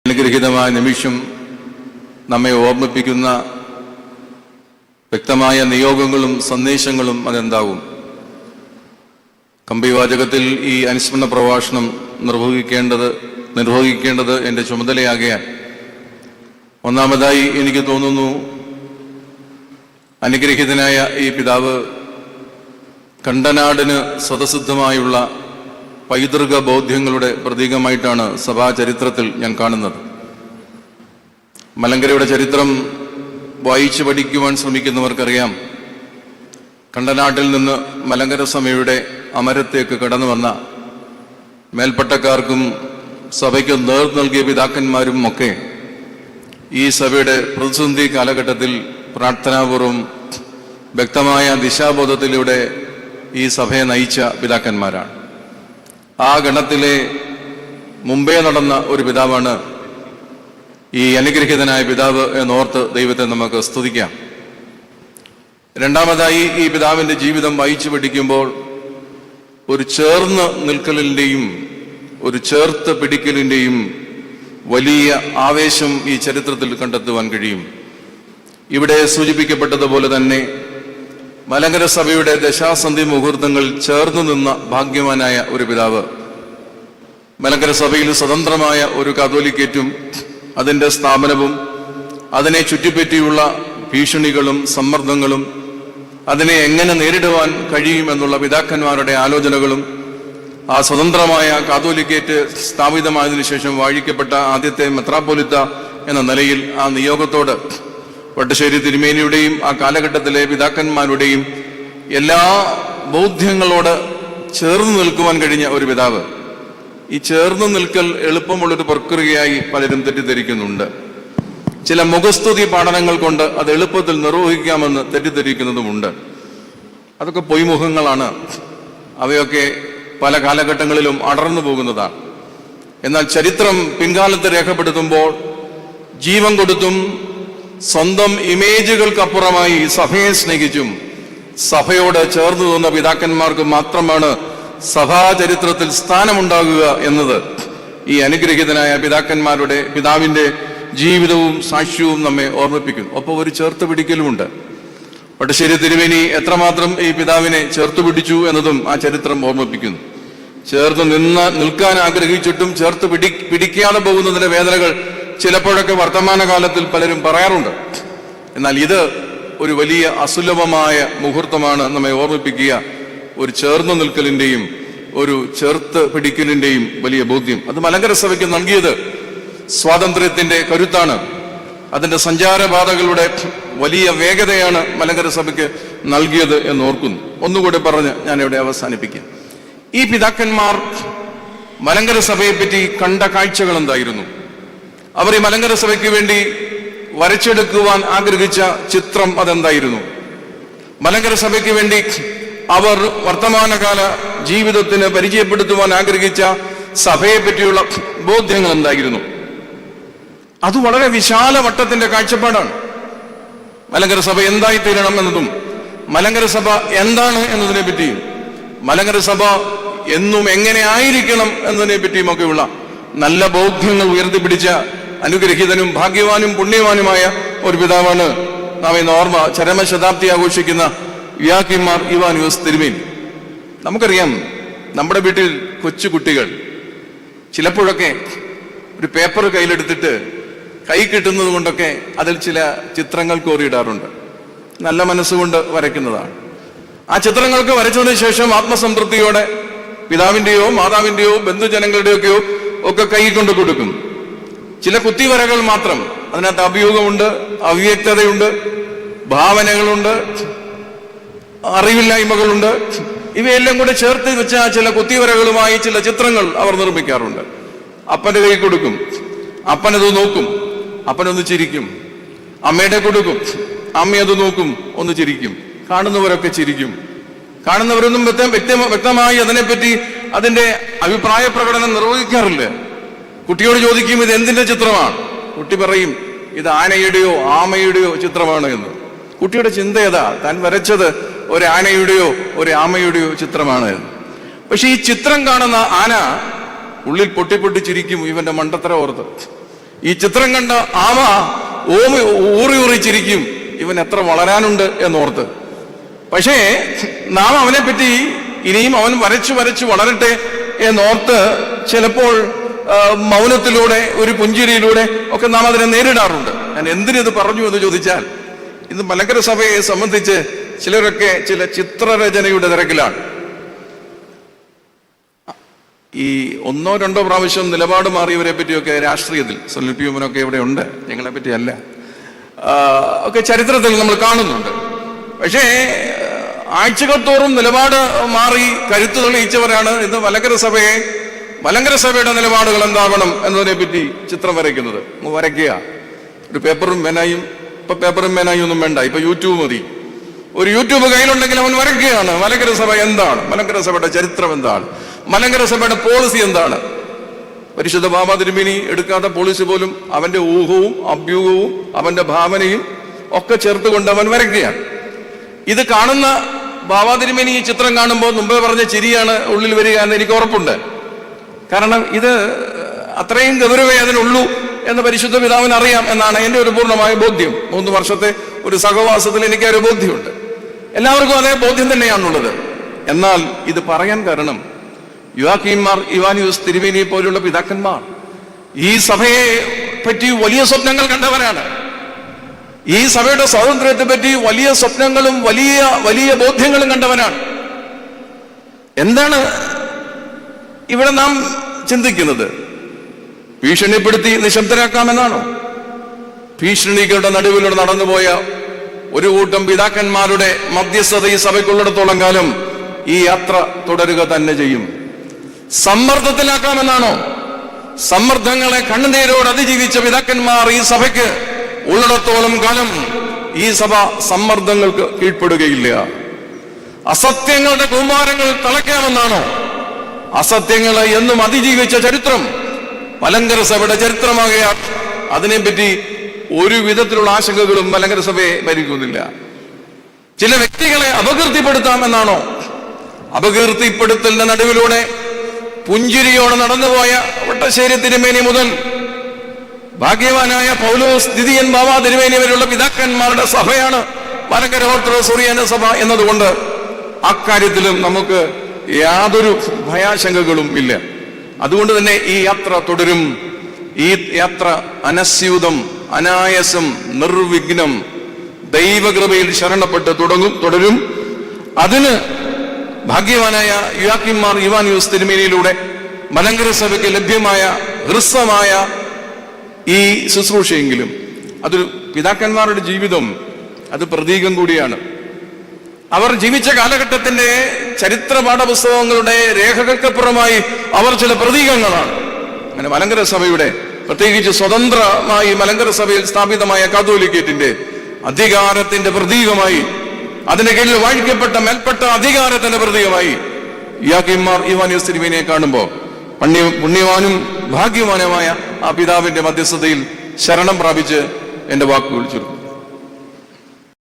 അനുഗ്രഹീതമായ നിമിഷം നമ്മെ ഓർമ്മിപ്പിക്കുന്ന വ്യക്തമായ നിയോഗങ്ങളും സന്ദേശങ്ങളും അതെന്താവും. കമ്പിവാചകത്തിൽ ഈ അനുസ്മരണ പ്രഭാഷണം നിർവഹിക്കേണ്ടത് എൻ്റെ ചുമതലയാകയാൽ ഒന്നാമതായി എനിക്ക് തോന്നുന്നു, അനുഗ്രഹീതനായ ഈ പിതാവ് കണ്ടനാടിന് സ്വതസിദ്ധമായുള്ള പൈതൃക ബോധ്യങ്ങളുടെ പ്രതീകമായിട്ടാണ് സഭാചരിത്രത്തിൽ ഞാൻ കാണുന്നത്. മലങ്കരയുടെ ചരിത്രം വായിച്ചു പഠിക്കുവാൻ ശ്രമിക്കുന്നവർക്കറിയാം, കണ്ടനാട്ടിൽ നിന്ന് മലങ്കര സഭയുടെ അമരത്തേക്ക് കടന്നു വന്ന മേൽപ്പട്ടക്കാർക്കും സഭയ്ക്ക് നേതൃത്വം നൽകിയ പിതാക്കന്മാരും ഒക്കെ ഈ സഭയുടെ പ്രതിസന്ധി കാലഘട്ടത്തിൽ പ്രാർത്ഥനാപൂർവം വ്യക്തമായ ദിശാബോധത്തിലൂടെ ഈ സഭയെ നയിച്ച പിതാക്കന്മാരാണ്. ആ ഗണത്തിലെ മുമ്പേ നടന്ന ഒരു പിതാവാണ് ഈ അനുഗ്രഹീതനായ പിതാവ് എന്നോർത്ത് ദൈവത്തെ നമുക്ക് സ്തുതിക്കാം. രണ്ടാമതായി ഈ പിതാവിൻ്റെ ജീവിതം വായിച്ചു പഠിക്കുമ്പോൾ ഒരു ചേർന്ന് നിൽക്കലിൻ്റെയും ഒരു ചേർത്ത് പിടിക്കലിൻ്റെയും വലിയ ആവേശം ഈ ചരിത്രത്തിൽ കണ്ടെത്തുവാൻ കഴിയും. ഇവിടെ സൂചിപ്പിക്കപ്പെട്ടതുപോലെ തന്നെ മലങ്കര സഭയുടെ ദശാസന്ധി മുഹൂർത്തങ്ങൾ ചേർന്നു നിന്ന ഭാഗ്യവാനായ ഒരു പിതാവ്. മലങ്കര സഭയിൽ സ്വതന്ത്രമായ ഒരു കാതോലിക്കേറ്റും അതിൻ്റെ സ്ഥാപനവും അതിനെ ചുറ്റിപ്പറ്റിയുള്ള ഭീഷണികളും സമ്മർദ്ദങ്ങളും അതിനെ എങ്ങനെ നേരിടുവാൻ കഴിയുമെന്നുള്ള പിതാക്കന്മാരുടെ ആലോചനകളും ആ സ്വതന്ത്രമായ കാതോലിക്കേറ്റ് സ്ഥാപിതമായതിനു ശേഷം വാഴിക്കപ്പെട്ട ആദ്യത്തെ മെത്രാപ്പോലിത്ത എന്ന നിലയിൽ ആ നിയോഗത്തോട് വട്ടശ്ശേരി തിരുമേനിയുടെയും ആ കാലഘട്ടത്തിലെ പിതാക്കന്മാരുടെയും എല്ലാ ബോധ്യങ്ങളോട് ചേർന്ന് നിൽക്കുവാൻ കഴിഞ്ഞ ഒരു പിതാവ്. ഈ ചേർന്ന് നിൽക്കൽ എളുപ്പമുള്ളൊരു പ്രക്രിയയായി പലരും തെറ്റിദ്ധരിക്കുന്നുണ്ട്. ചില മുഖസ്തുതി പഠനങ്ങൾ കൊണ്ട് അത് എളുപ്പത്തിൽ നിർവഹിക്കാമെന്ന് തെറ്റിദ്ധരിക്കുന്നതുമുണ്ട്. അതൊക്കെ പൊയ്മുഖങ്ങളാണ്. അവയൊക്കെ പല കാലഘട്ടങ്ങളിലും അടർന്നു പോകുന്നതാണ്. എന്നാൽ ചരിത്രം പിൻകാലത്ത് രേഖപ്പെടുത്തുമ്പോൾ ജീവൻ കൊടുത്തും സ്വന്തം ഇമേജുകൾക്കപ്പുറമായി സഭയെ സ്നേഹിച്ചും സഭയോട് ചേർന്നു നിന്ന പിതാക്കന്മാർക്ക് മാത്രമാണ് സഭാചരിത്രത്തിൽ സ്ഥാനമുണ്ടാകുക എന്നത് ഈ അനുഗ്രഹീതനായ പിതാവിൻ്റെ ജീവിതവും സാക്ഷ്യവും നമ്മെ ഓർമ്മിപ്പിക്കുന്നു. ഒപ്പം ഒരു ചേർത്ത് പിടിക്കലുമുണ്ട്. വട്ടശ്ശേരി തിരുമേനി എത്രമാത്രം ഈ പിതാവിനെ ചേർത്ത് പിടിച്ചു എന്നതും ആ ചരിത്രം ഓർമ്മിപ്പിക്കുന്നു. ചേർത്ത് നിൽക്കാൻ ആഗ്രഹിച്ചിട്ടും ചേർത്ത് പിടിക്കാതെ പോകുന്നതിന്റെ വേദനകൾ ചിലപ്പോഴൊക്കെ വർത്തമാനകാലത്തിൽ പലരും പറയാറുണ്ട്. എന്നാൽ ഇത് ഒരു വലിയ അസുലഭമായ മുഹൂർത്തമാണ് നമ്മെ ഓർമ്മിപ്പിക്കുക. ഒരു ചേർന്ന് നിൽക്കലിൻ്റെയും ഒരു ചേർത്ത് പിടിക്കലിൻ്റെയും വലിയ ബോധ്യം അത് മലങ്കര സഭയ്ക്ക് നൽകിയത് സ്വാതന്ത്ര്യത്തിന്റെ കരുത്താണ്. അതിന്റെ സഞ്ചാരപാതകളുടെ വലിയ വേഗതയാണ് മലങ്കര സഭയ്ക്ക് നൽകിയത് എന്ന് ഓർക്കുന്നു. ഒന്നുകൂടെ പറഞ്ഞ് ഞാൻ ഇവിടെ അവസാനിപ്പിക്കാം. ഈ പിതാക്കന്മാർ മലങ്കര സഭയെപ്പറ്റി കണ്ട കാഴ്ചകൾ എന്തായിരുന്നു? അവർ ഈ മലങ്കര സഭയ്ക്ക് വേണ്ടി വരച്ചെടുക്കുവാൻ ആഗ്രഹിച്ച ചിത്രം അതെന്തായിരുന്നു? മലങ്കര സഭയ്ക്ക് വേണ്ടി അവർ വർത്തമാനകാല ജീവിതത്തിന് പരിചയപ്പെടുത്തുവാൻ ആഗ്രഹിച്ച സഭയെ പറ്റിയുള്ള ബോധ്യങ്ങൾ എന്തായിരുന്നു? അത് വളരെ വിശാല വട്ടത്തിന്റെ കാഴ്ചപ്പാടാണ്. മലങ്കര സഭ എന്തായിത്തീരണം എന്നതും മലങ്കര സഭ എന്താണ് എന്നതിനെ പറ്റിയും മലങ്കര സഭ എന്നും എങ്ങനെ ആയിരിക്കണം എന്നതിനെ പറ്റിയുമൊക്കെയുള്ള നല്ല ബോധ്യങ്ങൾ ഉയർത്തിപ്പിടിച്ച അനുഗ്രഹീതനും ഭാഗ്യവാനും പുണ്യവാനുമായ ഒരു പിതാവാണ് നാം ഇന്ന് ചരമശതാബ്ദി ആഘോഷിക്കുന്ന യാക്കിമാർ ഇവാനിയോസ് തിരുമേനി. നമുക്കറിയാം, നമ്മുടെ വീട്ടിൽ കൊച്ചുകുട്ടികൾ ചിലപ്പോഴൊക്കെ ഒരു പേപ്പർ കയ്യിലെടുത്തിട്ട് കൈ കിട്ടുന്നത് കൊണ്ടൊക്കെ അതിൽ ചില ചിത്രങ്ങൾ കോറിയിടാറുണ്ട്. നല്ല മനസ്സുകൊണ്ട് വരയ്ക്കുന്നതാണ്. ആ ചിത്രങ്ങൾക്ക് വരച്ചതിന് ശേഷം ആത്മസംതൃപ്തിയോടെ പിതാവിൻ്റെയോ മാതാവിൻ്റെയോ ബന്ധുജനങ്ങളുടെയൊക്കെയോ ഒക്കെ കൈ കൊണ്ട് കൊടുക്കും. ചില കുത്തിവരകൾ മാത്രം, അതിനകത്ത് അഭിയോഗമുണ്ട്, അവ്യക്തതയുണ്ട്, ഭാവനകളുണ്ട്, അറിവില്ലായ്മകളുണ്ട്. ഇവയെല്ലാം കൂടെ ചേർത്ത് വെച്ച ചില കുത്തിവരകളുമായി ചില ചിത്രങ്ങൾ അവർ നിർമ്മിക്കാറുണ്ട്. അപ്പൻ്റെ കൈ കൊടുക്കും, അപ്പനത് നോക്കും, അപ്പനൊന്ന് ചിരിക്കും. അമ്മയുടെ കൊടുക്കും, അമ്മയത് നോക്കും, ഒന്ന് ചിരിക്കും. കാണുന്നവരൊക്കെ ചിരിക്കും. കാണുന്നവരൊന്നും വ്യക്തമായി അതിനെപ്പറ്റി അതിന്റെ അഭിപ്രായ പ്രകടനം നിർവഹിക്കാറില്ല. കുട്ടിയോട് ചോദിക്കും, ഇത് എന്തിന്റെ ചിത്രമാണ്? കുട്ടി പറയും, ഇത് ആനയുടെയോ ആമയുടെയോ ചിത്രമാണ് എന്ന്. കുട്ടിയുടെ ചിന്ത ഏതാ? താൻ വരച്ചത് ഒരു ആനയുടെയോ ഒരു ആമയുടെയോ ചിത്രമാണ് എന്ന്. പക്ഷെ ഈ ചിത്രം കാണുന്ന ആന ഉള്ളിൽ പൊട്ടിപ്പൊട്ടി ചിരിക്കും ഇവന്റെ മണ്ടത്തര ഓർത്ത്. ഈ ചിത്രം കണ്ട ആമ ഊറി ഊറിച്ചിരിക്കും, ഇവൻ എത്ര വളരാനുണ്ട് എന്നോർത്ത്. പക്ഷേ നാം അവനെ പറ്റി ഇനിയും അവൻ വരച്ചു വരച്ചു വളരട്ടെ എന്നോർത്ത് ചിലപ്പോൾ മൗനത്തിലൂടെ ഒരു പുഞ്ചിരിയിലൂടെ ഒക്കെ നാം അതിനെ നേരിടാറുണ്ട്. ഞാൻ എന്തിനിത് പറഞ്ഞു എന്ന് ചോദിച്ചാൽ, ഇന്ന് മലങ്കര സഭയെ സംബന്ധിച്ച് ചിലരൊക്കെ ചില ചിത്രരചനയുടെ തിരക്കിലാണ്. ഈ 1-2 പ്രാവശ്യം നിലപാട് മാറിയവരെ പറ്റിയൊക്കെ രാഷ്ട്രീയത്തിൽ സൊല്ലിപ്പിയുമനൊക്കെ ഇവിടെ ഉണ്ട്, ഞങ്ങളെ പറ്റിയല്ല, ഒക്കെ ചരിത്രത്തിൽ നമ്മൾ കാണുന്നുണ്ട്. പക്ഷേ ആഴ്ചകൾ തോറും നിലപാട് മാറി കരുത്ത് തെളിയിച്ചവരാണ് ഇന്ന് മലങ്കര സഭയുടെ നിലപാടുകൾ എന്താകണം എന്നതിനെ പറ്റി ചിത്രം വരയ്ക്കുന്നത്. വരയ്ക്കുക, ഒരു പേപ്പറും പേനായും. ഇപ്പൊ പേപ്പറും പേനായും ഒന്നും വേണ്ട, ഇപ്പൊ യൂട്യൂബ് മതി. ഒരു യൂട്യൂബ് കയ്യിലുണ്ടെങ്കിൽ അവൻ വരയ്ക്കുകയാണ്. മലങ്കര സഭ എന്താണ്, മലങ്കര സഭയുടെ ചരിത്രം എന്താണ്, മലങ്കര സഭയുടെ പോളിസി എന്താണ്. പരിശുദ്ധ ബാബാ തിരുമേനി എടുക്കാത്ത പോളിസി പോലും അവന്റെ ഊഹവും അഭ്യൂഹവും അവന്റെ ഭാവനയും ഒക്കെ ചേർത്തുകൊണ്ട് അവൻ വരയ്ക്കുകയാണ്. ഇത് കാണുന്ന ബാബാ തിരുമേനി ഈ ചിത്രം കാണുമ്പോൾ മുമ്പേ പറഞ്ഞ ചിരിയാണ് ഉള്ളിൽ വരിക എന്ന് എനിക്ക് ഉറപ്പുണ്ട്. കാരണം ഇത് അത്രയും ഗൗരവമേ അതിനുള്ളൂ എന്ന് പരിശുദ്ധ പിതാവിന് അറിയാം എന്നാണ് എൻ്റെ ഒരു പൂർണ്ണമായ ബോധ്യം. 3 വർഷത്തെ ഒരു സഹവാസത്തിൽ എനിക്ക് ഒരു ബോധ്യമുണ്ട്. എല്ലാവർക്കും അതേ ബോധ്യം തന്നെയാണുള്ളത്. എന്നാൽ ഇത് പറയാൻ കാരണം യുവാക്കീമാർ, ഇവാനിയോസ് തിരുമേനിയെ പോലുള്ള പിതാക്കന്മാർ ഈ സഭയെ പറ്റി വലിയ സ്വപ്നങ്ങൾ കണ്ടവരാണ്. ഈ സഭയുടെ സ്വാതന്ത്ര്യത്തെ പറ്റി വലിയ സ്വപ്നങ്ങളും വലിയ വലിയ ബോധ്യങ്ങളും കണ്ടവനാണ്. എന്താണ് ഇവിടെ നാം ചിന്തിക്കുന്നത്? ഭീഷണിപ്പെടുത്തി നിശബ്ദരാക്കാമെന്നാണോ? ഭീഷണികളുടെ നടുവിലൂടെ നടന്നുപോയ ഒരു കൂട്ടം പിതാക്കന്മാരുടെ മധ്യസ്ഥത ഈ സഭയ്ക്കുള്ളിടത്തോളം കാലം ഈ യാത്ര തുടരുക തന്നെ ചെയ്യും. സമ്മർദ്ദത്തിലാക്കാമെന്നാണോ? സമ്മർദ്ദങ്ങളെ കണ്ണുനീരോട് അതിജീവിച്ച പിതാക്കന്മാർ ഈ സഭയ്ക്ക് ഉള്ളിടത്തോളം കാലം ഈ സഭ സമ്മർദ്ദങ്ങൾക്ക് കീഴ്പ്പെടുകയില്ല. അസത്യങ്ങളുടെ കൂമാരങ്ങൾ തളയ്ക്കാമെന്നാണോ? അസത്യങ്ങളെ എന്നും അതിജീവിച്ച ചരിത്രം മലങ്കര സഭയുടെ ചരിത്രമാകയാൽ അതിനെപ്പറ്റി ഒരു വിധത്തിലുള്ള ആശങ്കകളും മലങ്കര സഭയെ ഭരിക്കുന്നില്ല. ചില വ്യക്തികളെ അപകീർത്തിപ്പെടുത്താമെന്നാണോ? അപകീർത്തിപ്പെടുത്തലിന്റെ നടുവിലൂടെ പുഞ്ചിരിയോടെ നടന്നുപോയ വട്ടശ്ശേരി തിരുമേനി മുതൽ ഭാഗ്യവാനായ പൗലോസ് ദ്വിതീയൻ ബാബാ തിരുമേനി വരെയുള്ള പിതാക്കന്മാരുടെ സഭയാണ് മലങ്കര ഓർത്തഡോക്സ് ഓറിയന്റൽ സഭ എന്നതുകൊണ്ട് അക്കാര്യത്തിലും നമുക്ക് യാതൊരു ഭയാശങ്കകളും ഇല്ല. അതുകൊണ്ട് തന്നെ ഈ യാത്ര തുടരും. ഈ യാത്ര അനസ്യൂതം, അനായാസം, നിർവിഘ്നം ദൈവകൃപയിൽ ശരണപ്പെട്ട് തുടരും. അതിന് ഭാഗ്യവാനായ യുവാക്കീമാർ ഇവാനിയോസ് തിരുമേനിയിലൂടെ മലങ്കര സഭയ്ക്ക് ലഭ്യമായ ഹ്രസ്വമായ ഈ ശുശ്രൂഷയെങ്കിലും അതൊരു പിതാക്കന്മാരുടെ ജീവിതം, അത് പ്രതീകം കൂടിയാണ്. അവർ ജീവിച്ച കാലഘട്ടത്തിന്റെ ചരിത്ര പാഠപുസ്തകങ്ങളുടെ രേഖകൾക്കപ്പുറമായി അവർ ചില പ്രതീകങ്ങളാണ്. അങ്ങനെ മലങ്കര സഭയുടെ, പ്രത്യേകിച്ച് സ്വതന്ത്രമായി മലങ്കര സഭയിൽ സ്ഥാപിതമായ കാതോലിക്കേറ്റിന്റെ അധികാരത്തിന്റെ പ്രതീകമായി, അതിന് കീഴിൽ വാഴിക്കപ്പെട്ട മേൽപ്പെട്ട അധികാരത്തിന്റെ പ്രതീകമായി യുവാക്കീമാർ ഇവാനിയോസ് തിരുമേനിയെ കാണുമ്പോൾ പുണ്യവാനും ഭാഗ്യവാനുമായ ആ പിതാവിന്റെ മധ്യസ്ഥതയിൽ ശരണം പ്രാപിച്ച് എന്റെ വാക്കുകൾ ചുരുക്കും.